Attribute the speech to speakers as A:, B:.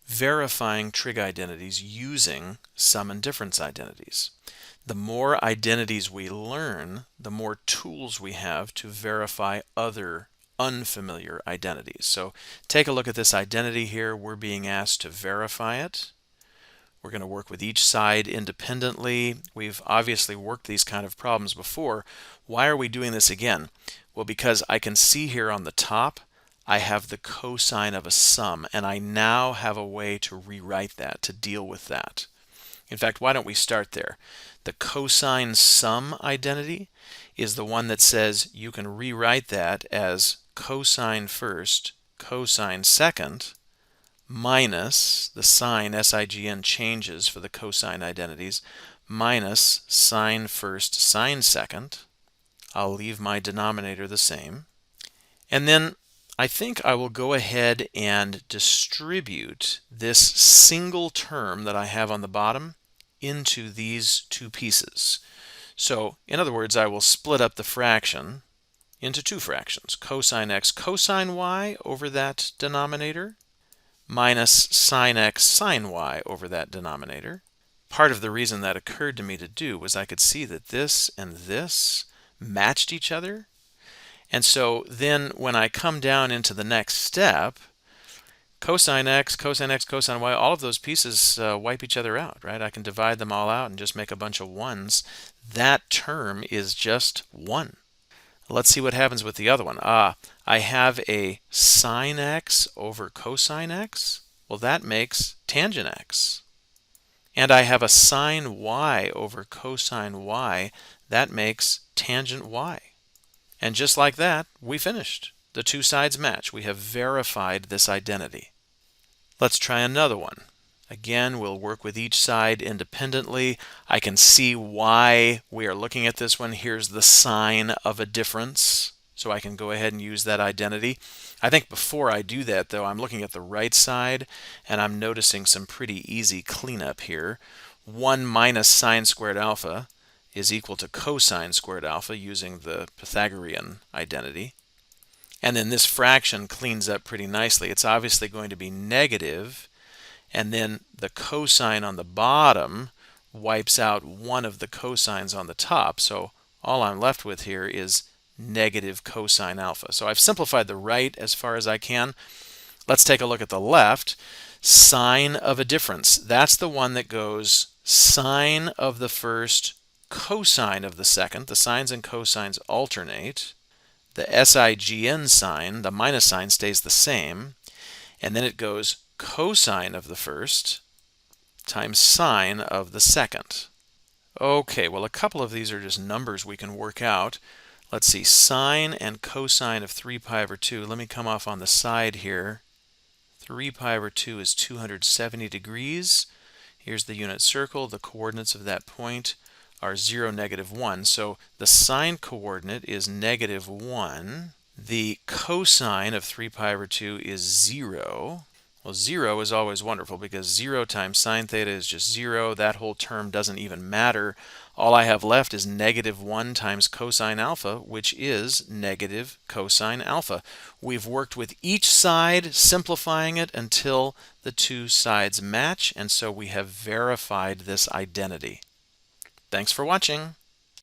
A: verifying trig identities using sum and difference identities. The more identities we learn, the more tools we have to verify other unfamiliar identities. So take a look at this identity here. We're being asked to verify it. We're going to work with each side independently. We've obviously worked these kind of problems before. Why are we doing this again? Well, because I can see here on the top, I have the cosine of a sum, and I now have a way to rewrite that, to deal with that. In fact, why don't we start there? The cosine sum identity is the one that says you can rewrite that as cosine first, cosine second, minus the sign, SIGN changes for the cosine identities, minus sine first, sine second. I'll leave my denominator the same. And then I think I will go ahead and distribute this single term that I have on the bottom into these two pieces. So, in other words, I will split up the fraction into two fractions, cosine x cosine y over that denominator, minus sine x sine y over that denominator. Part of the reason that occurred to me to do was I could see that this and this matched each other. And so then when I come down into the next step, cosine x, cosine x, cosine y, all of those pieces wipe each other out, right? I can divide them all out and just make a bunch of ones. That term is just 1. Let's see what happens with the other one. I have a sine x over cosine x. Well, that makes tangent x. And I have a sine y over cosine y. That makes tangent y. And just like that, we finished. The two sides match. We have verified this identity. Let's try another one. Again, we'll work with each side independently. I can see why we are looking at this one. Here's the sign of a difference. So I can go ahead and use that identity. I think before I do that, though, I'm looking at the right side, and I'm noticing some pretty easy cleanup here. 1 minus sine squared alpha is equal to cosine squared alpha using the Pythagorean identity. And then this fraction cleans up pretty nicely. It's obviously going to be negative, and then the cosine on the bottom wipes out one of the cosines on the top. So all I'm left with here is negative cosine alpha. So I've simplified the right as far as I can. Let's take a look at the left. Sine of a difference. That's the one that goes sine of the first, cosine of the second. The sines and cosines alternate. The SIGN sign, the minus sign, stays the same. And then it goes cosine of the first times sine of the second. Okay, well, a couple of these are just numbers we can work out. Let's see, sine and cosine of 3 pi over 2. Let me come off on the side here. 3 pi over 2 is 270 degrees. Here's the unit circle. The coordinates of that point are 0, -1. So the sine coordinate is -1. The cosine of 3 pi over 2 is 0. Well, 0 is always wonderful because 0 times sine theta is just 0. That whole term doesn't even matter. All I have left is -1 times cosine alpha, which is negative cosine alpha. We've worked with each side, simplifying it until the two sides match, and so we have verified this identity. Thanks for watching.